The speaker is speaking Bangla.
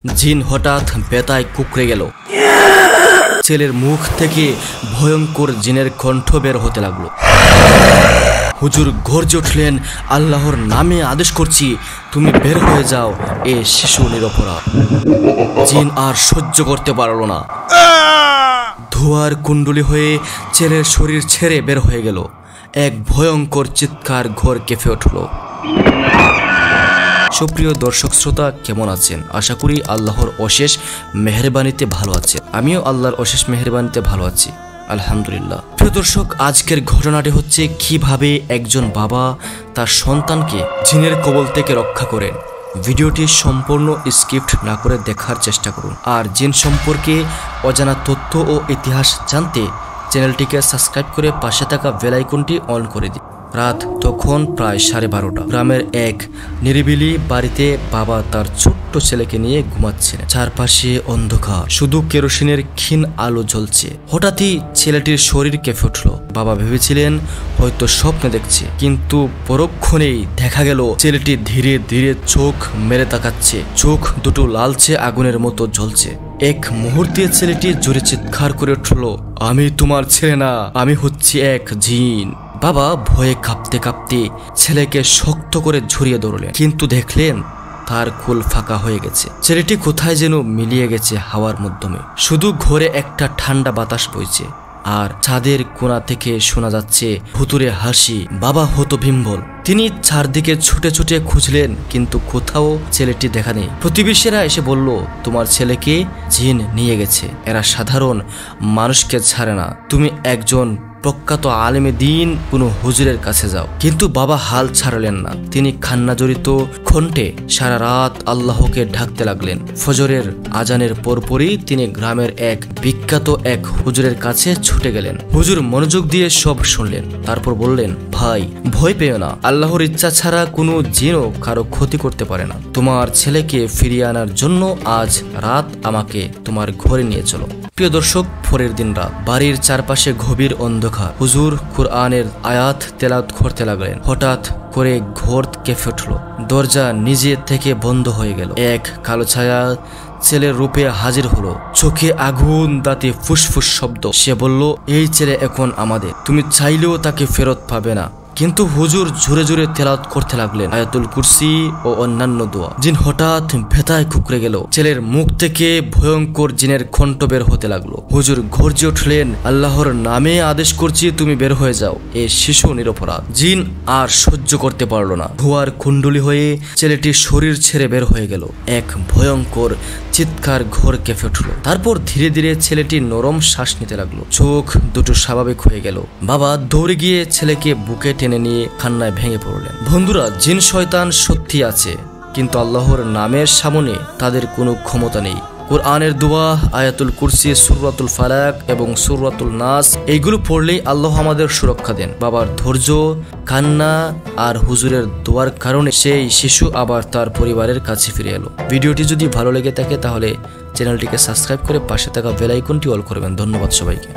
জিন হঠাৎ বেতায় কুকড়ে গেল। ছেলের মুখ থেকে ভয়ঙ্কর জিনের কণ্ঠ বের হতে লাগলো। হুজুর গর্জে উঠলেন, আল্লাহর নামে আদেশ করছি, তুমি বের হয়ে যাও, এ শিশু নিরপরাধ। জিন আর সহ্য করতে পারল না, ধোঁয়ার কুণ্ডলী হয়ে ছেলের শরীর ছেড়ে বের হয়ে গেল। এক ভয়ঙ্কর চিৎকার ঘর কেঁপে উঠল। সুপ্রিয় দর্শক শ্রোতা, কেমন আছেন? আশা করি আল্লাহর অশেষ মেহেরবানিতে ভালো আছেন। আমিও আল্লাহর অশেষ মেহেরবানিতে ভালো আছি, আলহামদুলিল্লাহ। প্রিয় দর্শক, আজকের ঘটনাটি হচ্ছে কিভাবে একজন বাবা তার সন্তানকে জিনের কবল থেকে রক্ষা করেন। ভিডিওটি সম্পূর্ণ স্কিপ্ট না করে দেখার চেষ্টা করুন। আর জিন সম্পর্কে অজানা তথ্য ও ইতিহাস জানতে চ্যানেলটিকে সাবস্ক্রাইব করে পাশে থাকা বেল আইকনটি অন করে দিন। রাত তখন প্রায় 12:30। গ্রামের এক নিরিবিলি বাড়িতে বাবা তার ছোট্ট ছেলেকে নিয়ে ঘুমাচ্ছেন। চারপাশে অন্ধকার, শুধু কেরোসিনের ক্ষীণ আলো জ্বলছে। হঠাৎই ছেলেটির শরীর কেঁপে উঠল। বাবা ভেবেছিলেন হয়তো স্বপ্নে দেখছে, কিন্তু পরক্ষণেই দেখা গেল ছেলেটি ধীরে ধীরে চোখ মেরে তাকাচ্ছে। চোখ দুটো লালচে আগুনের মতো জ্বলছে। এক মুহূর্তে ছেলেটি জোরে চিৎকার করে উঠল, আমি তোমার ছেলে না, আমি হচ্ছি এক জিন। বাবা ভয়ে কাঁপতে কাঁপতে ছেলেকে শক্ত করে ঝরিয়ে ধরলেন, কিন্তু দেখলেন তার কুল ফাঁকা হয়ে গেছে। ছেলেটি কোথায় যেন মিলিয়ে গেছে হাওয়ার মাধ্যমে। শুধু ঘরে একটা ঠান্ডা বাতাস বইছে, আর ছাদের কোণা থেকে শোনা যাচ্ছে ভুতুরে হাসি। বাবা হতবিহ্বল। তিনি চারদিকে ছুটে ছুটে খুঁজলেন, কিন্তু কোথাও ছেলেটি দেখা নেই। প্রতিবেশীরা এসে বলল, তোমার ছেলেকে জিন নিয়ে গেছে, এরা সাধারণ মানুষকে ছাড়ে না, তুমি একজন প্রখ্যাত আলেমে দিন কোনো হুজুরের কাছে যাও। কিন্তু বাবা হাল ছাড়লেন না। তিনি কান্না জড়িত কণ্ঠে সারা রাত আল্লাহকে ডাকতে লাগলেন। ফজরের আজানের পরপরই তিনি গ্রামের এক বিখ্যাত এক হুজুরের কাছে ছুটে গেলেন। হুজুর মনোযোগ দিয়ে সব শুনলেন, তারপর বললেন, ভাই ভয় পেও না, আল্লাহর ইচ্ছা ছাড়া কোনো জিনও কারো ক্ষতি করতে পারে না। তোমার ছেলেকে ফিরিয়ে আনার জন্য আজ রাত আমাকে তোমার ঘরে নিয়ে চলো। প্রিয় দর্শক, পরের দিন রাত, বাড়ির চারপাশে গভীর অন্ধকার। হুজুর কুরআনের আয়াত তেলাওয়াত করতে লাগলেন। হঠাৎ করে ঘর কেঁপে উঠল। দরজা নিজে থেকে বন্ধ হয়ে গেল। এক কালো ছায়া ছেলের রূপে হাজির হলো। চোখে আগুন, দাঁতে ফুসফুস শব্দ। সে বলল, এই ছেলে এখন আমাদের, তুমি চাইলেও তাকে ফেরত পাবে না। কিন্তু হুজুর জোরে জোরে তেলাওয়াত করতে লাগলেন আয়াতুল কুরসি ও অন্যান্য দোয়া। জিন হঠাৎ ভেতায় কুকড়ে গেল। ছেলের মুখ থেকে ভয়ঙ্কর জিনের কণ্ঠ বের হতে লাগলো। হুজুর গর্জে উঠলেন, আল্লাহর নামে আদেশ করছি, তুমি বের হয়ে যাও, এ শিশু নিরপরাধ। জিন আর সহ্য করতে পারল না। ধোঁয়ার কুণ্ডলী হয়ে ছেলেটির শরীর ছেড়ে বের হয়ে গেল। এক ভয়ঙ্কর চিৎকার ঘর কেঁপে উঠল। তারপর ধীরে ধীরে ছেলেটি নরম শ্বাস নিতে লাগলো। চোখ দুটো স্বাভাবিক হয়ে গেল। বাবা দৌড়ে গিয়ে ছেলেকে বুকে টেনে নিয়ে কান্নায় ভেঙে পড়লেন। বন্ধুরা, জিন শয়তান সত্যি আছে, কিন্তু আল্লাহর নামের সামনে তাদের কোনো ক্ষমতা নেই। কোরআনের দোয়া, আয়াতুল কুরসি, সূরাতুল ফালাক এবং সূরাতুল নাস, এইগুলো পড়লেই আল্লাহ আমাদের সুরক্ষা দেন। বাবার ধৈর্য, কান্না আর হুজুরের দোয়ার কারণে সেই শিশু আবার তার পরিবারের কাছে ফিরে এলো। ভিডিওটি যদি ভালো লেগে থাকে তাহলে চ্যানেলটিকে সাবস্ক্রাইব করে পাশে থাকা বেল আইকনটি অল করবেন। ধন্যবাদ সবাইকে।